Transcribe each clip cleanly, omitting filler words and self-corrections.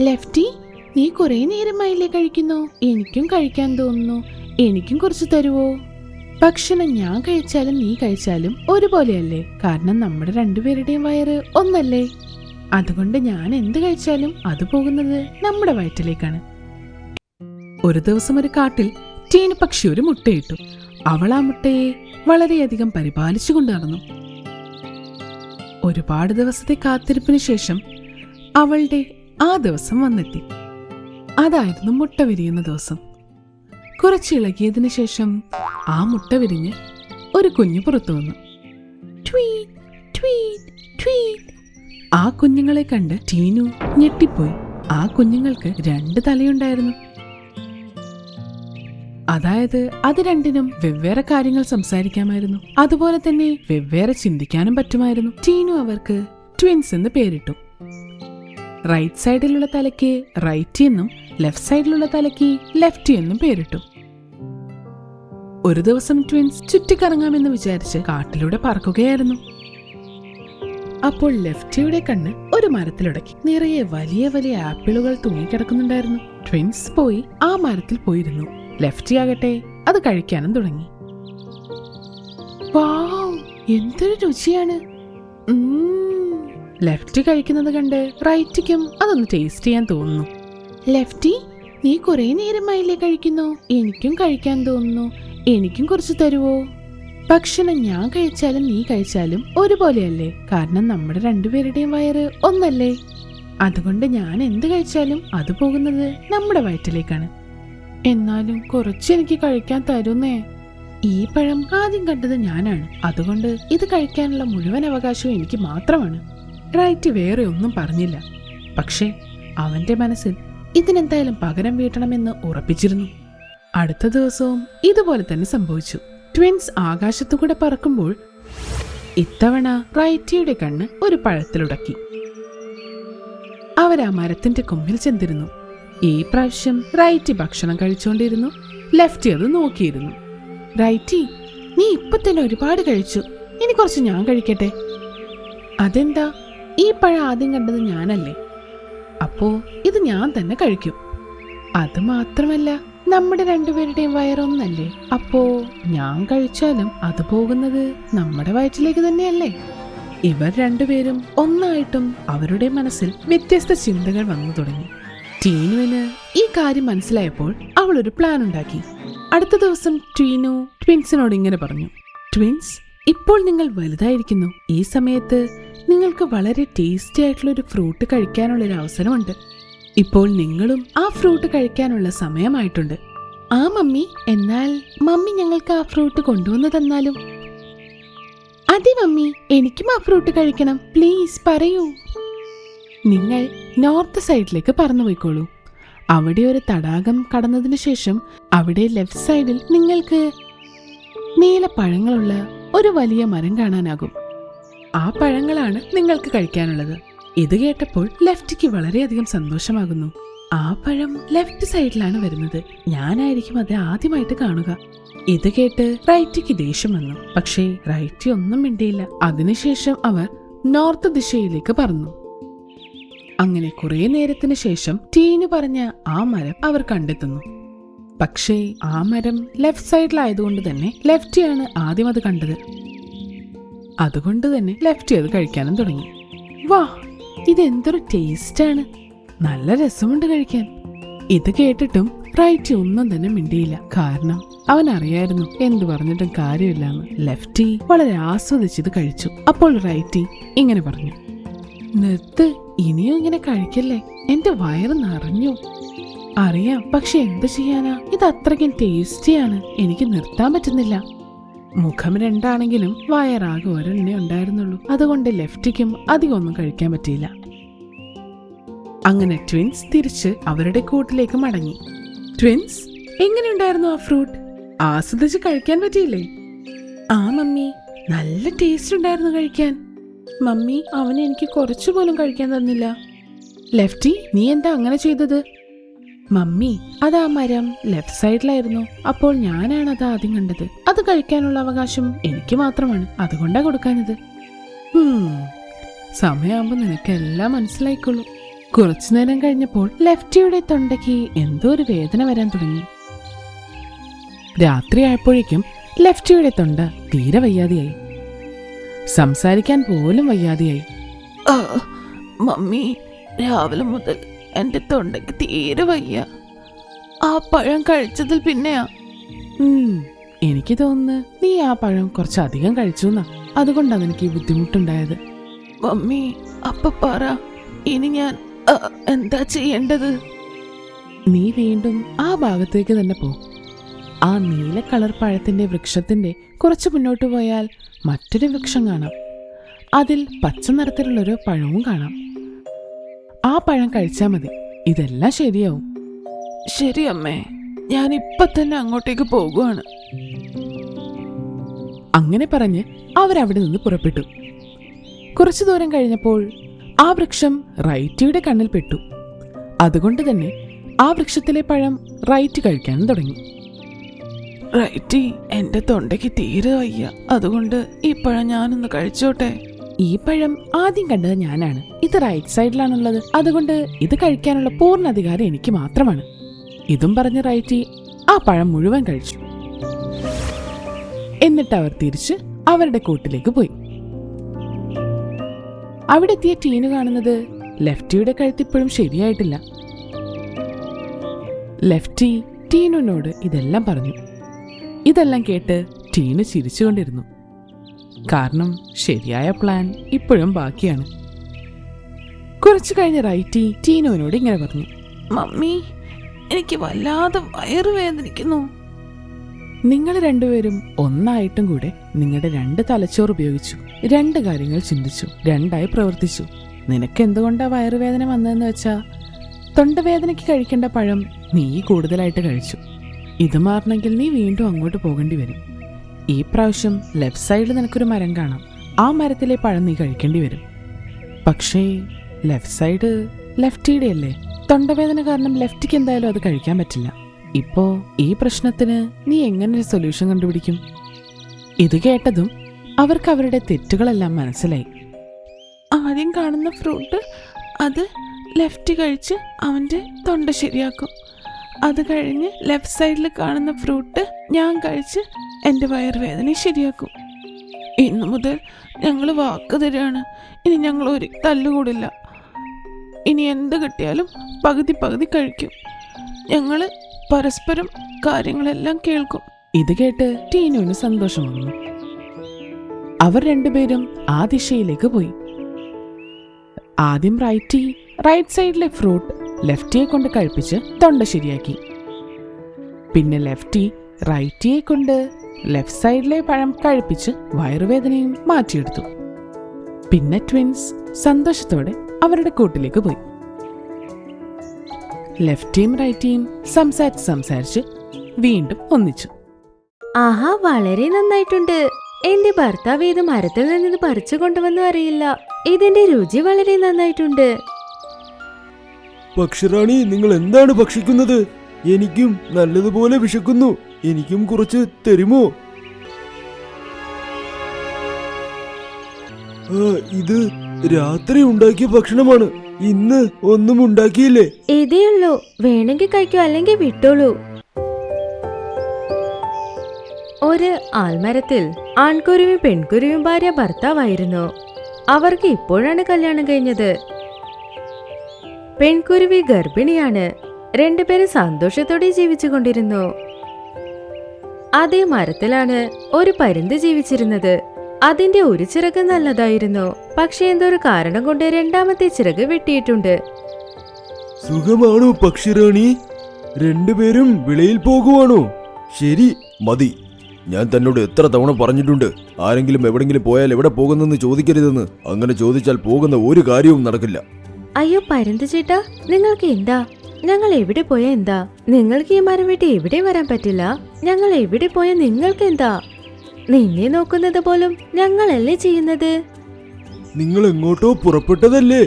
Lefty, നീ കുറെ നേരമായില്ലേ കഴിക്കുന്നു? എനിക്കും കഴിക്കാൻ തോന്നുന്നു. എനിക്കും കുറച്ച് തരുവോ? ഭക്ഷണം ഞാൻ കഴിച്ചാലും നീ കഴിച്ചാലും ഒരുപോലെയല്ലേ? കാരണം നമ്മുടെ രണ്ടുപേരുടെയും വയറ് ഒന്നല്ലേ? അതുകൊണ്ട് ഞാൻ എന്ത് കഴിച്ചാലും അത് പോകുന്നത് നമ്മുടെ വയറ്റിലേക്കാണ്. ഒരു ദിവസം ഒരു കാട്ടിൽ ടീനു പക്ഷി ഒരു മുട്ടയിട്ടു. അവൾ ആ മുട്ടയെ വളരെയധികം പരിപാലിച്ചുകൊണ്ട് നടന്നു. ഒരുപാട് ദിവസത്തെ കാത്തിരിപ്പിന് ശേഷം അവളുടെ ആ ദിവസം വന്നെത്തി. അതായിരുന്നു മുട്ട വിരിയുന്ന ദിവസം. കുറച്ച് ഇളകിയതിനു ശേഷം ആ മുട്ട വിരിഞ്ഞ് ഒരു കുഞ്ഞു പുറത്തു വന്നു. Tweet, tweet, tweet. ആ കുഞ്ഞുങ്ങളെ കണ്ട് ടീനു ഞെട്ടിപ്പോയി. ആ കുഞ്ഞുങ്ങൾക്ക് 2 തലയുണ്ടായിരുന്നു. അതായത് അത് രണ്ടിനും വെവ്വേറെ കാര്യങ്ങൾ സംസാരിക്കാമായിരുന്നു. അതുപോലെ തന്നെ വെവ്വേറെ ചിന്തിക്കാനും പറ്റുമായിരുന്നു. ടീനു അവർക്ക് ട്വിൻസ് എന്ന് പേരിട്ടു. റൈറ്റ് സൈഡിലുള്ള തലയ്ക്ക് റൈറ്റി എന്നും ലെഫ്റ്റ് സൈഡിലുള്ള തലയ്ക്ക് ലെഫ്റ്റി എന്നും പേരിട്ടു. ഒരു ദിവസം ട്വിൻസ് ചുറ്റിക്കറങ്ങാമെന്ന് വിചാരിച്ച് കാട്ടിലൂടെ പറക്കുകയായിരുന്നു. അപ്പോൾ ലെഫ്റ്റിയുടെ കണ്ണ് ഒരു മരത്തിലുടക്കി. നിറയെ വലിയ വലിയ ആപ്പിളുകൾ തൂങ്ങിക്കിടക്കുന്നുണ്ടായിരുന്നു. ട്വിൻസ് പോയി ആ മരത്തിൽ പോയിരുന്നു. ലെഫ്റ്റി ആകട്ടെ അത് കഴിക്കാനും തുടങ്ങി. വാവ്, എന്തൊരു രുചിയാണ്! ലെഫ്റ്റി കഴിക്കുന്നത് കണ്ട് റൈറ്റിക്കും അതൊന്ന് ടേസ്റ്റ് ചെയ്യാൻ തോന്നുന്നു. ലെഫ്റ്റി, നീ കുറെ നേരമായില്ലേ കഴിക്കുന്നു? എനിക്കും കഴിക്കാൻ തോന്നുന്നു. എനിക്കും കുറച്ച് തരുവോ? ഭക്ഷണം ഞാൻ കഴിച്ചാലും നീ കഴിച്ചാലും ഒരുപോലെയല്ലേ? കാരണം നമ്മുടെ രണ്ടുപേരുടെയും വയറ് ഒന്നല്ലേ? അതുകൊണ്ട് ഞാൻ എന്ത് കഴിച്ചാലും അത് പോകുന്നത് നമ്മുടെ വയറ്റിലേക്കാണ്. എന്നാലും കുറച്ച് എനിക്ക് കഴിക്കാൻ തരുന്നേ. ഈ പഴം ആദ്യം കണ്ടത് ഞാനാണ്. അതുകൊണ്ട് ഇത് കഴിക്കാനുള്ള മുഴുവൻ അവകാശവും എനിക്ക് മാത്രമാണ്. റൈറ്റ് വേറെ ഒന്നും പറഞ്ഞില്ല. പക്ഷേ അവന്റെ മനസ്സിൽ ഇതിനെന്തായാലും പകരം വീട്ടണമെന്ന് ഉറപ്പിച്ചിരുന്നു. അടുത്ത ദിവസവും ഇതുപോലെ തന്നെ സംഭവിച്ചു. ട്വിൻസ് ആകാശത്തുകൂടെ പറക്കുമ്പോൾ ഇത്തവണ റൈറ്റിയുടെ കണ്ണ് ഒരു പഴത്തിലുടക്കി. അവരാ മരത്തിന്റെ കൊമ്പിൽ ചെന്നിരുന്നു. ഈ പ്രാവശ്യം റൈറ്റി ഭക്ഷണം കഴിച്ചുകൊണ്ടിരുന്നു. ലെഫ്റ്റി അത് നോക്കിയിരുന്നു. റൈറ്റി, നീ ഇപ്പൊ തന്നെ ഒരുപാട് കഴിച്ചു. ഇനി കുറച്ച് ഞാൻ കഴിക്കട്ടെ. അതെന്താ? ഈ പഴം ആദ്യം കണ്ടത് ഞാനല്ലേ? അപ്പോ ഇത് ഞാൻ തന്നെ കഴിക്കും. അത് മാത്രമല്ല, നമ്മുടെ രണ്ടുപേരുടെയും വയറൊന്നല്ലേ? അപ്പോ ഞാൻ കഴിച്ചാലും അത് പോകുന്നത് നമ്മുടെ വയറ്റിലേക്ക് തന്നെയല്ലേ? ഇവർ രണ്ടുപേരും ഒന്നായിട്ടും അവരുടെ മനസ്സിൽ വ്യത്യസ്ത ചിന്തകൾ വന്നു തുടങ്ങി. ടീനുവിന് ഈ കാര്യം മനസ്സിലായപ്പോൾ അവൾ ഒരു പ്ലാൻ ഉണ്ടാക്കി. അടുത്ത ദിവസം ടീനു ട്വിൻസിനോട് ഇങ്ങനെ പറഞ്ഞു. ട്വിൻസ്, ഇപ്പോൾ നിങ്ങൾ വലുതായിരിക്കുന്നു. ഈ സമയത്ത് നിങ്ങൾക്ക് വളരെ ടേസ്റ്റി ആയിട്ടുള്ള ഒരു ഫ്രൂട്ട് കഴിക്കാനുള്ളൊരു അവസരമുണ്ട്. ഇപ്പോൾ നിങ്ങളും ആ ഫ്രൂട്ട് കഴിക്കാനുള്ള സമയമായിട്ടുണ്ട്. ആ മമ്മി, എന്നാൽ മമ്മി ഞങ്ങൾക്ക് ആ ഫ്രൂട്ട് കൊണ്ടുവന്ന് തന്നാലും? അതെ മമ്മി, എനിക്കും ആ ഫ്രൂട്ട് കഴിക്കണം. പ്ലീസ് പറയൂ. നിങ്ങൾ നോർത്ത് സൈഡിലേക്ക് പറന്നു പോയിക്കോളൂ. അവിടെ ഒരു തടാകം കടന്നതിന് ശേഷം അവിടെ ലെഫ്റ്റ് സൈഡിൽ നിങ്ങൾക്ക് നീല പഴങ്ങളുള്ള ഒരു വലിയ മരം കാണാനാകും. ആ പഴങ്ങളാണ് നിങ്ങൾക്ക് കഴിക്കാനുള്ളത്. ഇത് കേട്ടപ്പോൾ ലെഫ്റ്റിക്ക് വളരെയധികം സന്തോഷമാകുന്നു. ആ പഴം ലെഫ്റ്റ് സൈഡിലാണ് വരുന്നത്. ഞാനായിരിക്കും അത് ആദ്യമായിട്ട് കാണുക. ഇത് കേട്ട് റൈറ്റിക്ക് ദേഷ്യം വന്നു. പക്ഷേ റൈറ്റി ഒന്നും മിണ്ടിയില്ല. അതിനുശേഷം അവർ നോർത്ത് ദിശയിലേക്ക് പറന്നു. അങ്ങനെ കുറെ നേരത്തിന് ശേഷം ടീനു പറഞ്ഞ ആ മരം അവർ കണ്ടെത്തുന്നു. പക്ഷേ ആ മരം ലെഫ്റ്റ് സൈഡിലായതുകൊണ്ട് തന്നെ ലെഫ്റ്റിയാണ് ആദ്യം അത് കണ്ടത്. അതുകൊണ്ട് തന്നെ ലെഫ്റ്റി അത് കഴിക്കാനും തുടങ്ങി. വാ, ഇതെന്തൊരു ടേസ്റ്റാണ്! നല്ല രസമുണ്ട് കഴിക്കാൻ. ഇത് കേട്ടിട്ടും റൈറ്റി ഒന്നും തന്നെ മിണ്ടിയില്ല. കാരണം അവൻ അറിയായിരുന്നു എന്തു പറഞ്ഞിട്ടും കാര്യമില്ലാന്ന്. ലെഫ്റ്റി വളരെ ആസ്വദിച്ചത് കഴിച്ചു. അപ്പോൾ റൈറ്റി ഇങ്ങനെ പറഞ്ഞു. നിർത്ത്, ഇനിയും ഇങ്ങനെ കഴിക്കല്ലേ. എന്റെ വയറ് നിറഞ്ഞു. അറിയാം, പക്ഷെ എന്ത് ചെയ്യാനാ? ഇത് അത്രയ്ക്കും ടേസ്റ്റിയാണ്. എനിക്ക് നിർത്താൻ പറ്റുന്നില്ല. മുഖം രണ്ടാണെങ്കിലും വയറാകെ ഒരെണ്ണേ ഉണ്ടായിരുന്നുള്ളൂ. അതുകൊണ്ട് ലെഫ്റ്റിക്കും അധികം ഒന്നും കഴിക്കാൻ പറ്റിയില്ല. അങ്ങനെ ട്വിൻസ് തിരിച്ച് അവരുടെ കൂട്ടിലേക്ക് മടങ്ങി. ട്വിൻസ്, എങ്ങനെയുണ്ടായിരുന്നു ആ ഫ്രൂട്ട്? ആസ്വദിച്ച് കഴിക്കാൻ പറ്റിയില്ലേ? ആ മമ്മി, നല്ല ടേസ്റ്റ് ഉണ്ടായിരുന്നു കഴിക്കാൻ. മമ്മി, അവന് എനിക്ക് കുറച്ചുപോലും കഴിക്കാൻ തന്നില്ല. ലെഫ്റ്റി, നീ എന്താ അങ്ങനെ ചെയ്തത്? മമ്മി, അതാ മരം ലെഫ്റ്റ് സൈഡിലായിരുന്നു. അപ്പോൾ ഞാനാണ് അത് ആദ്യം കണ്ടത്. അത് കഴിക്കാനുള്ള അവകാശം എനിക്ക് മാത്രമാണ്. അതുകൊണ്ടാ കൊടുക്കാനത്. സമയമാകുമ്പോ നിനക്ക് എല്ലാം മനസ്സിലായിക്കോളൂ. കുറച്ചുനേരം കഴിഞ്ഞപ്പോൾ ലെഫ്റ്റിയുടെ തൊണ്ടയ്ക്ക് എന്തോ ഒരു വേദന വരാൻ തുടങ്ങി. രാത്രിയായപ്പോഴേക്കും ലെഫ്റ്റിയുടെ തൊണ്ട തീരെ വയ്യാതെയായി. സംസാരിക്കാൻ പോലും വയ്യാതെയായി. മമ്മി, രാവിലെ മുതൽ എന്റെ തൊണ്ടയ്ക്ക് തീരെ വയ്യ. ആ പഴം കഴിച്ചതിൽ പിന്നെയാ. എനിക്ക് തോന്നുന്നു നീ ആ പഴം കുറച്ചധികം കഴിച്ചു എന്നാ. അതുകൊണ്ടാണ് എനിക്ക് ഈ ബുദ്ധിമുട്ടുണ്ടായത്. മമ്മി, അപ്പ പറ, ഇനി ഞാൻ എന്താ ചെയ്യേണ്ടത്? നീ വീണ്ടും ആ ഭാഗത്തേക്ക് തന്നെ പോ. ആ നീല കളർ പഴത്തിന്റെ വൃക്ഷത്തിന്റെ കുറച്ച് മുന്നോട്ട് പോയാൽ മറ്റൊരു വൃക്ഷം കാണാം. അതിൽ പച്ച നിറത്തിലുള്ളൊരു പഴവും കാണാം. ആ പഴം കഴിച്ചാൽ മതി, ഇതെല്ലാം ശരിയാവും. ശരി അമ്മേ, ഞാൻ ഇപ്പൊ തന്നെ അങ്ങോട്ടേക്ക് പോകുവാണ്. അങ്ങനെ പറഞ്ഞ് അവരവിടെ നിന്ന് പുറപ്പെട്ടു. കുറച്ചു ദൂരം കഴിഞ്ഞപ്പോൾ ആ വൃക്ഷം റൈറ്റിയുടെ കണ്ണിൽ പെട്ടു. അതുകൊണ്ട് തന്നെ ആ വൃക്ഷത്തിലെ പഴം റൈറ്റ് കഴിക്കാനും തുടങ്ങി. റൈറ്റി, എന്റെ തൊണ്ടയ്ക്ക് തീരെ വയ്യ, അതുകൊണ്ട് ഈ പഴം ഞാനൊന്ന് കഴിച്ചോട്ടെ. ഈ പഴം ആദ്യം കണ്ടത് ഞാനാണ്. ഇത് റൈറ്റ് സൈഡിലാണുള്ളത്, അതുകൊണ്ട് ഇത് കഴിക്കാനുള്ള പൂർണ്ണ അധികാരം എനിക്ക് മാത്രമാണ്. ഇതും പറഞ്ഞ് റൈറ്റി ആ പഴം മുഴുവൻ കഴിച്ചു. എന്നിട്ട് അവർ തിരിച്ച് അവരുടെ കൂട്ടിലേക്ക് പോയി. അവിടെ എത്തിയ ടീനു കാണുന്നത് ലെഫ്റ്റിയുടെ കഴുത്തിപ്പോഴും ശരിയായിട്ടില്ല. ലെഫ്റ്റി ടീനുവിനോട് ഇതെല്ലാം പറഞ്ഞു. ഇതെല്ലാം കേട്ട് ടീനു ചിരിച്ചുകൊണ്ടിരുന്നു. കാരണം ശരിയായ പ്ലാൻ ഇപ്പോഴും ബാക്കിയാണ്. കുറച്ചു കഴിഞ്ഞ് റൈറ്റി ടീനുവിനോട് ഇങ്ങനെ പറഞ്ഞു. മമ്മി, എനിക്ക് വല്ലാതെ വയറുവേദനിക്കുന്നു. നിങ്ങൾ രണ്ടുപേരും ഒന്നായിട്ടും കൂടെ നിങ്ങളുടെ 2 തലച്ചോറ് ഉപയോഗിച്ചു 2 കാര്യങ്ങൾ ചിന്തിച്ചു, 2ആയി പ്രവർത്തിച്ചു. നിനക്ക് എന്തുകൊണ്ടാ വയറുവേദന വന്നതെന്ന് വെച്ചാ തൊണ്ടവേദനയ്ക്ക് കഴിക്കേണ്ട പഴം നീ കൂടുതലായിട്ട് കഴിച്ചു. ഇത് മാറണമെങ്കിൽ നീ വീണ്ടും അങ്ങോട്ട് പോകേണ്ടി വരും. ഈ പ്രാവശ്യം ലെഫ്റ്റ് സൈഡിൽ നിനക്കൊരു മരം കാണാം. ആ മരത്തിലെ പഴം നീ കഴിക്കേണ്ടി വരും. പക്ഷേ ലെഫ്റ്റ് സൈഡ് ലെഫ്റ്റിയുടെ അല്ലേ. തൊണ്ടവേദന കാരണം ലെഫ്റ്റിക്ക് എന്തായാലും അത് കഴിക്കാൻ പറ്റില്ല. ഇപ്പോ ഈ പ്രശ്നത്തിന് നീ എങ്ങനെ ഒരു സൊല്യൂഷൻ കണ്ടുപിടിക്കും? ഇത് കേട്ടതും അവർക്ക് അവരുടെ തെറ്റുകളെല്ലാം മനസ്സിലായി. ആദ്യം കാണുന്ന ഫ്രൂട്ട് അത് ലെഫ്റ്റ് കഴിച്ച് അവന്റെ തൊണ്ട ശരിയാക്കും. അത് കഴിഞ്ഞ് ലെഫ്റ്റ് സൈഡിൽ കാണുന്ന ഫ്രൂട്ട് ഞാൻ കഴിച്ച് എന്റെ വയറുവേദന ശരിയാക്കും. ഇന്നു മുതൽ ഞങ്ങൾ വാക്ക് തരാണ്, ഇനി ഞങ്ങൾ ഒരു തല്ലുകൂടില്ല. ഇനി എന്ത് കിട്ടിയാലും പകുതി പകുതി കഴിക്കും. ഞങ്ങള് പരസ്പരം കാര്യങ്ങളെല്ലാം കേൾക്കും. ഇത് കേട്ട് ടീനുവിന് സന്തോഷം വന്നു. അവർ രണ്ടുപേരും ആ ദിശയിലേക്ക് പോയി. ആദ്യം റൈറ്റ് സൈഡിലെ ഫ്രൂട്ട് ലെഫ്റ്റിയെ കൊണ്ട് കഴിപ്പിച്ച് തൊണ്ട ശരിയാക്കി. പിന്നെ ലെഫ്റ്റി റൈറ്റിയെ കൊണ്ട് ലെഫ്റ്റ് സൈഡിലെ പഴം കഴിപ്പിച്ച് വയറുവേദനയും മാറ്റിയെടുത്തു. പിന്നെ ട്വിൻസ് സന്തോഷത്തോടെ അവരുടെ കൂട്ടിലേക്ക് പോയി. ലെഫ്റ്റിയും റൈറ്റിയും സംസാരിച്ച് വീണ്ടും ഒന്നിച്ചു. ആഹാ, വളരെ നന്നായിട്ടുണ്ട്. എന്റെ ഭർത്താവ് ഇത് മരത്തിൽ നിന്ന് പറിച്ചു കൊണ്ടുവന്നു അറിയില്ല. ഇതിന്റെ രുചി വളരെ നന്നായിട്ടുണ്ട്. പക്ഷിറാണി, നിങ്ങൾ എന്താണ് ഭക്ഷിക്കുന്നത്? എനിക്കും നല്ലതുപോലെ വിശക്കുന്നു. എനിക്കും കുറച്ച് തരുമോ? ഇത് രാത്രി ഉണ്ടാക്കിയ ഭക്ഷണമാണ്. ഇന്ന് ഒന്നും ഉണ്ടാക്കിയില്ലേ? ഇതേയുള്ളൂ, വേണമെങ്കിൽ കഴിക്കൂ, അല്ലെങ്കിൽ വിട്ടോളൂ. ഒരു ആൽമരത്തിൽ ആൺകുരുവിയും പെൺകുരുവിയും ഭാര്യ ഭർത്താവായിരുന്നു. അവർക്ക് ഇപ്പോഴാണ് കല്യാണം കഴിഞ്ഞത്. പെൺകുരുവി ഗർഭിണിയാണ്. 2 പേരും സന്തോഷത്തോടെ ജീവിച്ചുകൊണ്ടിരുന്നു. അതേ മരത്തിലാണ് ഒരു പരുന്ത് ജീവിച്ചിരുന്നത്. അതിന്റെ ഒരു ചിറക് നല്ലതായിരുന്നു, പക്ഷെ എന്തോ ഒരു കാരണം കൊണ്ട് 2ാമത്തെ ചിറക് വെട്ടിയിട്ടുണ്ട്. സുഖമാണോ പക്ഷിറാണി? 2 പേരും വിളയിൽ പോകുവാണോ? ശരി, മതി. ഞാൻ തന്നോട് എത്ര തവണ പറഞ്ഞിട്ടുണ്ട്, ആരെങ്കിലും എവിടെങ്കിലും പോയാൽ എവിടെ പോകുന്നെന്ന് ചോദിക്കരുതെന്ന്. അങ്ങനെ ചോദിച്ചാൽ പോകുന്ന ഒരു കാര്യവും നടക്കില്ല. അയ്യോ പരുന്ത് ചേട്ടാ, നിങ്ങൾക്ക് എന്താ? ഞങ്ങൾ എവിടെ പോയാ എന്താ? നിങ്ങൾക്ക് ഈ മരം വെട്ടി എവിടെ വരാൻ പറ്റില്ല. ഞങ്ങൾ എവിടെ പോയാൽ നിങ്ങൾക്ക് എന്താ? നിന്നെ നോക്കുന്നത് പോലും ഞങ്ങളല്ലേ ചെയ്യുന്നത്. നിങ്ങൾ എങ്ങോട്ടോ പുറപ്പെട്ടതല്ലേ?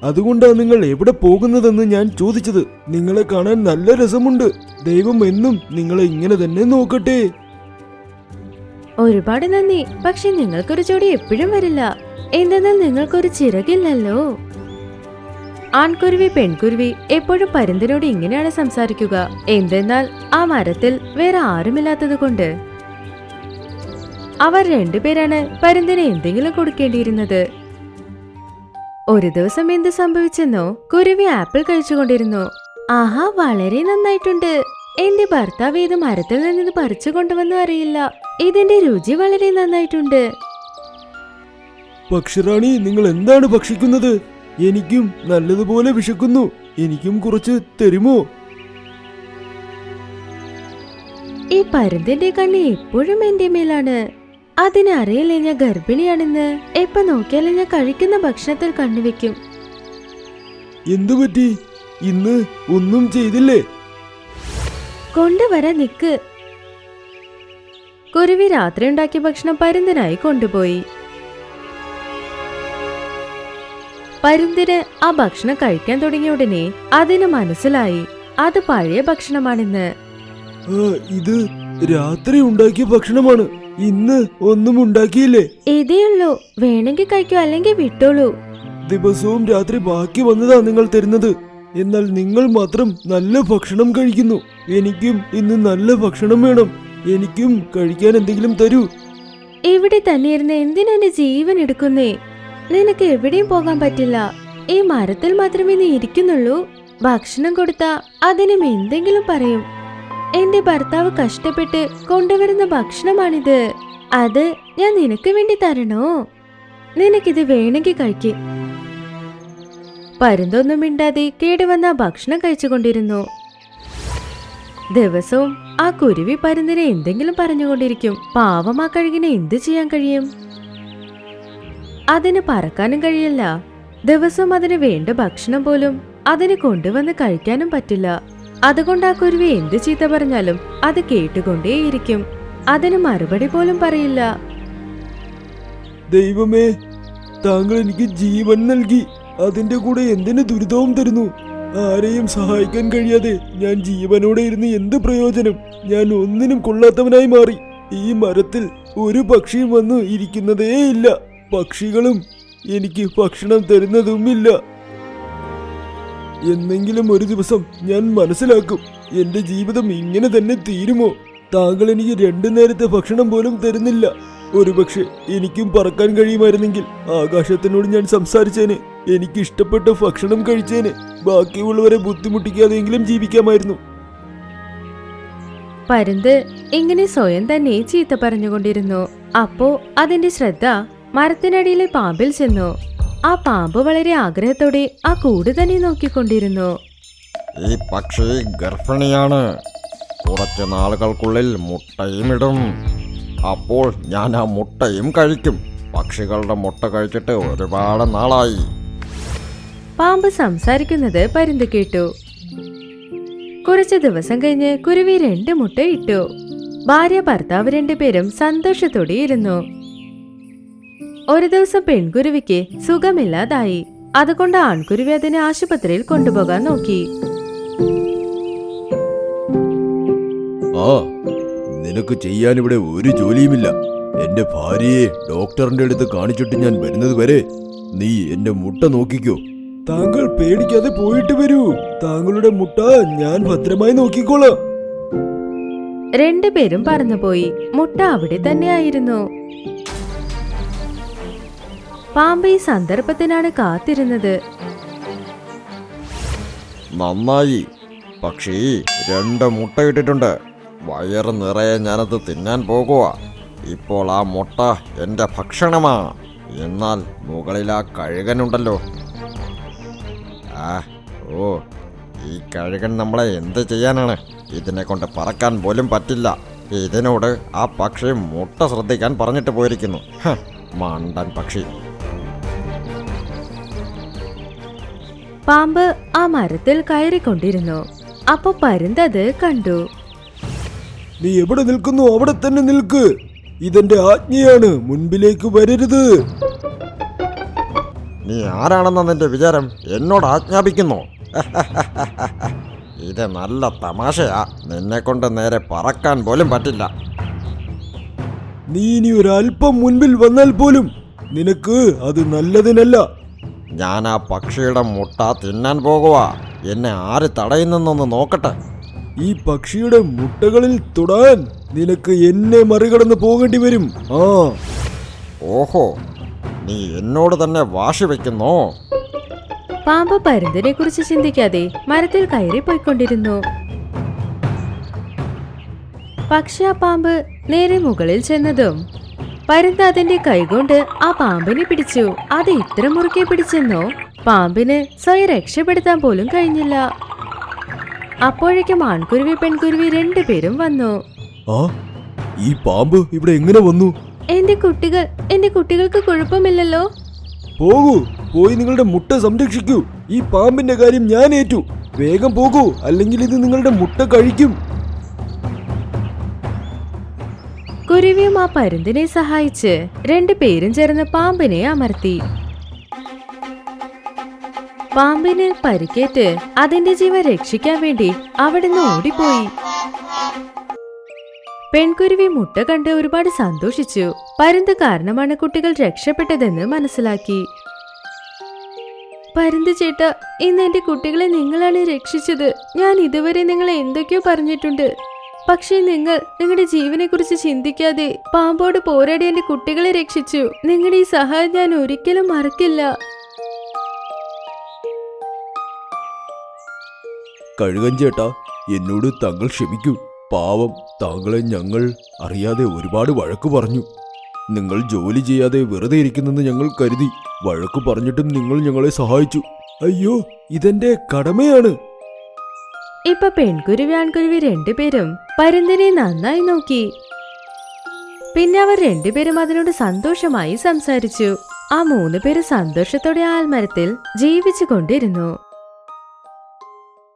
അതുകൊണ്ടാണ് നിങ്ങൾ എവിടെ പോകുന്നതെന്ന് ഞാൻ ചോദിച്ചത്. നിങ്ങളെ കാണാൻ നല്ല രസമുണ്ട്. ദൈവം എന്നും നിങ്ങളെ ഇങ്ങനെ തന്നെ നോക്കട്ടെ. ഒരുപാട് നന്ദി. പക്ഷെ നിങ്ങൾക്കൊരു ജോഡി എപ്പോഴും വരില്ല. എന്തെന്നാൽ നിങ്ങൾക്കൊരു ചിറകില്ലല്ലോ. ആൺകുരുവി പെൺകുരുവി എപ്പോഴും പരുന്തിനോട് ഇങ്ങനെയാണ് സംസാരിക്കുക. എന്തെന്നാൽ ആ മരത്തിൽ വേറെ ആരുമില്ലാത്തത് കൊണ്ട്. അവർ രണ്ടുപേരാണ് പരുന്തിന് എന്തെങ്കിലും കൊടുക്കേണ്ടിയിരുന്നത്. ഒരു ദിവസം എന്ത് സംഭവിച്ചെന്നോ, കുരുവി ആപ്പിൾ കഴിച്ചുകൊണ്ടിരുന്നു. ആഹാ, വളരെ നന്നായിട്ടുണ്ട്. എന്റെ ഭർത്താവ് ഇത് മരത്തിൽ നിന്ന് പറിച്ചു കൊണ്ടുവന്നു അറിയില്ല. ഇതിന്റെ രുചി വളരെ നന്നായിട്ടുണ്ട്. പക്ഷിറാണി, നിങ്ങൾ എന്താണ് ഭക്ഷിക്കുന്നത്? എനിക്കും നല്ലതുപോലെ വിശക്കുന്നു. എനിക്കും കുറച്ച് തരുമോ? ഈ പരുന്തിന്റെ കണ്ണ് എപ്പോഴും എന്റെ മേലാണ്. അതിനറിയില്ലേ ഞാൻ ഗർഭിണിയാണെന്ന്. എപ്പോ നോക്കിയാലും ഞാൻ കഴിക്കുന്ന ഭക്ഷണത്തിൽ കണ്ണുവെക്കും. എന്തുപറ്റി? ഇന്ന് ഒന്നും ചെയ്തില്ലേ? കൊണ്ടുവരാൻ നിക്ക്. കുരുവി രാത്രി ഉണ്ടാക്കിയ ഭക്ഷണം പരുന്തിനായി കൊണ്ടുപോയി. പരുന്തിന് ആ ഭക്ഷണം കഴിക്കാൻ തുടങ്ങിയ ഉടനെ അതിന് മനസ്സിലായി അത് പഴയ ഭക്ഷണമാണെന്ന്. ഇത് രാത്രി ഉണ്ടാക്കിയ ഭക്ഷണമാണ്. ഇന്ന് ഒന്നും ഉണ്ടാക്കിയില്ലേ? ഇതേയുള്ളൂ, വേണമെങ്കിൽ കഴിക്കൂ, അല്ലെങ്കിൽ വിട്ടോളൂ. ദിവസവും രാത്രി ബാക്കി വന്നതാ നിങ്ങൾ തരുന്നത്. എന്നാൽ നിങ്ങൾ മാത്രം നല്ല ഭക്ഷണം കഴിക്കുന്നു. എനിക്കും ഇന്ന് നല്ല ഭക്ഷണം വേണം. എനിക്കും കഴിക്കാൻ എന്തെങ്കിലും തരൂ. ഇവിടെ തന്നെ ഇരുന്ന് എന്തിനാ എന്റെ ജീവൻ എടുക്കുന്നേ? നിനക്ക് എവിടെയും പോകാൻ പറ്റില്ല. ഈ മരത്തിൽ മാത്രമേ നീ ഇരിക്കുന്നുള്ളൂ. ഭക്ഷണം കൊടുത്താ അതിനും എന്തെങ്കിലും പറയും. എന്റെ ഭർത്താവ് കഷ്ടപ്പെട്ട് കൊണ്ടുവരുന്ന ഭക്ഷണമാണിത്. അത് ഞാൻ നിനക്ക് വേണ്ടി തരണോ? നിനക്കിത് വേണമെങ്കിൽ കഴിക്ക്. പരുന്തൊന്നും മിണ്ടാതെ കേടുവന്ന ഭക്ഷണം കഴിച്ചുകൊണ്ടിരുന്നു. ദിവസവും ആ കുരുവി പരുന്തിനെ എന്തെങ്കിലും പറഞ്ഞുകൊണ്ടിരിക്കും. പാവം ആ കഴുകിനെ എന്ത് ചെയ്യാൻ കഴിയും? അതിന് പറക്കാനും കഴിയില്ല. ദിവസവും അതിന് വേണ്ട ഭക്ഷണം പോലും അതിന് കൊണ്ടുവന്ന് കഴിക്കാനും പറ്റില്ല. അതുകൊണ്ട് ആ കുരുവി എന്ത് ചീത്ത പറഞ്ഞാലും അത് കേട്ടുകൊണ്ടേയിരിക്കും. അതിന് മറുപടി പോലും പറയില്ല. ദൈവമേ, താങ്കൾ എനിക്ക് ജീവൻ നൽകി. അതിന്റെ കൂടെ എന്തിനു ദുരിതവും തരുന്നു? ആരെയും സഹായിക്കാൻ കഴിയാതെ ഞാൻ ജീവനോടെ ഇരുന്ന് എന്ത് പ്രയോജനം? ഞാൻ ഒന്നിനും കൊള്ളാത്തവനായി മാറി. ഈ മരത്തിൽ ഒരു പക്ഷിയും വന്ന് ഇരിക്കുന്നതേ ഇല്ല. പക്ഷികളും എനിക്ക് ഭക്ഷണം തരുന്നതുമില്ല. എന്നെങ്കിലും ഒരു ദിവസം ഞാൻ മനസ്സിലാക്കും, എന്റെ ജീവിതം ഇങ്ങനെ തന്നെ തീരുമോ? താങ്കൾ എനിക്ക് 2 നേരത്തെ ഭക്ഷണം പോലും തരുന്നില്ല. ഒരുപക്ഷെ എനിക്കും പറക്കാൻ കഴിയുമായിരുന്നെങ്കിൽ ആകാശത്തിനോട് ഞാൻ സംസാരിച്ചേനെ. എനിക്ക് ഇഷ്ടപ്പെട്ട ഭക്ഷണം കഴിച്ചേനെ. ബാക്കിയുള്ളവരെ ബുദ്ധിമുട്ടിക്കാതെയെങ്കിലും ജീവിക്കാമായിരുന്നു. പരുന്ത് ഇങ്ങനെ സ്വയം തന്നെ ചീത്ത പറഞ്ഞുകൊണ്ടിരുന്നു. അപ്പോ അതിന്റെ ശ്രദ്ധ മരത്തിനടിയിലെ പാമ്പിൽ ചെന്നു. ആ പാമ്പ് വളരെ ആഗ്രഹത്തോടെ ആ കൂട് തന്നെ നോക്കിക്കൊണ്ടിരുന്നു. ഈ പക്ഷി ഗർഭിണിയാണ്. കുറച്ച് നാളുകൾക്കുള്ളിൽ മുട്ടയും ഇടും. അപ്പോൾ ഞാൻ ആ മുട്ടയും കഴിക്കും. പക്ഷികളുടെ മുട്ട കഴിച്ചിട്ട് ഒരുപാട് നാളായി. പാമ്പ് സംസാരിക്കുന്നത് പരുന്ത് കേട്ടു. കുറച്ചു ദിവസം കഴിഞ്ഞ് കുരുവി 2 മുട്ട ഇട്ടു. ഭാര്യ ഭർത്താവ് 2 പേരും സന്തോഷത്തോടെ ഇരുന്നു. ഒരു ദിവസം പെൺകുരുവിക്ക് സുഖമില്ലാതായി. അതുകൊണ്ട് ആൺകുരുവി അതിനെ ആശുപത്രിയിൽ കൊണ്ടുപോകാൻ നോക്കി. നിനക്ക് ചെയ്യാനിവിടെ ഒരു ജോലിയുമില്ല. എന്റെ ഭാര്യയെ ഡോക്ടറിന്റെ അടുത്ത് കാണിച്ചിട്ട് ഞാൻ വരുന്നത് വരെ നീ എന്റെ മുട്ട നോക്കിക്കോ. താങ്കൾ പേടിക്കാതെ പോയിട്ട് വരൂ. താങ്കളുടെ മുട്ട ഞാൻ ഭദ്രമായി നോക്കിക്കോളാം. 2 പേരും പറന്നുപോയി. മുട്ട അവിടെ തന്നെയായിരുന്നു. പാമ്പ് ഈ സന്ദർഭത്തിനാണ് കാത്തിരുന്നത്. നന്നായി, പക്ഷി 2 മുട്ട ഇട്ടിട്ടുണ്ട്. വയറ് നിറയെ ഞാനത് തിന്നാൻ പോകുക. ഇപ്പോൾ ആ മുട്ട എൻ്റെ ഭക്ഷണമാ. എന്നാൽ മുകളിൽ ആ കഴുകനുണ്ടല്ലോ. ഈ കഴുകൻ നമ്മളെ എന്ത് ചെയ്യാനാണ്? ഇതിനെ കൊണ്ട് പറക്കാൻ പോലും പറ്റില്ല. ഇതിനോട് ആ പക്ഷി മുട്ട ശ്രദ്ധിക്കാൻ പറഞ്ഞിട്ട് പോയിരിക്കുന്നു. മണ്ടൻ പക്ഷി. പാമ്പ് ആ മരത്തിൽ കയറിക്കൊണ്ടിരുന്നു. അപ്പൊ പരുന്തത് കണ്ടു. നീ എവിടെ നിൽക്കുന്നു അവിടെ തന്നെ നിൽക്ക്. ഇതെന്റെ ആജ്ഞയാണ്. മുൻപിലേക്ക് വരരുത്. നീ ആരാണെന്ന നിന്റെ വിചാരം? എന്നോട് ആജ്ഞാപിക്കുന്നു? ഇത് നല്ല തമാശയാ. നിന്നെ കൊണ്ട് നേരെ പറക്കാൻ പോലും പറ്റില്ല. നീ ഇനി ഒരല്പം മുൻപിൽ വന്നാൽ പോലും നിനക്ക് അത് നല്ലതിനല്ല. ഞാൻ ആ പക്ഷിയുടെ മുട്ട തിന്നാൻ പോകുക. എന്നെ ആര് തടയുന്നെന്നൊന്ന് നോക്കട്ടെ. ഈ പക്ഷിയുടെ മുട്ടകളിൽ തൊടാൻ നിനക്ക് എന്നെ മറികടന്ന് പോകേണ്ടി വരും. ആ ഓഹോ, നീ എന്നോട് തന്നെ വാശി വെക്കുന്നോ? പാമ്പ് പരുന്തിനെ കുറിച്ച് ചിന്തിക്കാതെ മരത്തിൽ കയറി പോയിക്കൊണ്ടിരുന്നു. പക്ഷെ ആ പാമ്പ് നേരെ മുകളിൽ ചെന്നതും പരുന്ത് അതിന്റെ കൈകൊണ്ട് ആ പാമ്പിനെ പിടിച്ചു. അത് ഇത്ര മുറുക്കെ പിടിച്ചെന്നോ പാമ്പിന് സ്വയം രക്ഷപ്പെടുത്താൻ പോലും കഴിഞ്ഞില്ല. അപ്പോഴേക്കും ആൺകുരുവി പെൺകുരുവി രണ്ടുപേരും വന്നു. ആ ഈ പാമ്പ് ഇവിടെ എങ്ങനെ വന്നു? എന്റെ കുട്ടികൾക്ക് കുഴപ്പമില്ലല്ലോ. പോകൂ, പോയി നിങ്ങളുടെ മുട്ട സംരക്ഷിക്കൂ. ഈ പാമ്പിന്റെ കാര്യം ഞാൻ ഏറ്റു. വേഗം പോകൂ, അല്ലെങ്കിൽ ഇത് നിങ്ങളുടെ മുട്ട കഴിക്കും. കുരുവിയും ആ പരുന്തിനെ സഹായിച്ച് രണ്ടുപേരും ചേർന്ന് പാമ്പിനെ അമർത്തി. പാമ്പിന് പരിക്കേറ്റ് അതിന്റെ ജീവൻ രക്ഷിക്കാൻ വേണ്ടി അവിടുന്ന് ഓടിപ്പോയി. പെൺകുരുവി മുട്ട കണ്ട് ഒരുപാട് സന്തോഷിച്ചു. പരുന്ത് കാരണമാണ് കുട്ടികൾ രക്ഷപ്പെട്ടതെന്ന് മനസ്സിലാക്കി. പരുന്ത് ചേട്ടാ, ഇന്ന് എന്റെ കുട്ടികളെ നിങ്ങളാണ് രക്ഷിച്ചത്. ഞാൻ ഇതുവരെ നിങ്ങളെ എന്തൊക്കെയോ പറഞ്ഞിട്ടുണ്ട്. പക്ഷേ നിങ്ങൾ നിങ്ങളുടെ ജീവനെ കുറിച്ച് ചിന്തിക്കാതെ പാമ്പോട് പോരാടി എന്റെ കുട്ടികളെ രക്ഷിച്ചു. നിങ്ങളുടെ ഈ സഹായം ഞാൻ ഒരിക്കലും മറക്കില്ല. കഴുകൻ ചേട്ടാ, എന്നോട് താങ്കൾ ക്ഷമിക്കൂ. പാവം, താങ്കളെ ഞങ്ങൾ അറിയാതെ ഒരുപാട് വഴക്കു പറഞ്ഞു. നിങ്ങൾ ജോലി ചെയ്യാതെ വെറുതെ ഇരിക്കുന്നെന്ന് ഞങ്ങൾ കരുതി. വഴക്കു പറഞ്ഞിട്ടും നിങ്ങൾ ഞങ്ങളെ സഹായിച്ചു. അയ്യോ, ഇതെന്റെ കടമയാണ്. ഇപ്പൊ പെൺകുരുവി ആൺകുരുവി രണ്ടുപേരും പരുന്തിനെ നന്നായി നോക്കി. പിന്നെ അവർ രണ്ടുപേരും അതിനോട് സന്തോഷമായി സംസാരിച്ചു. ആ 3 പേര് സന്തോഷത്തോടെ ആൽമരത്തിൽ ജീവിച്ചു കൊണ്ടിരുന്നു.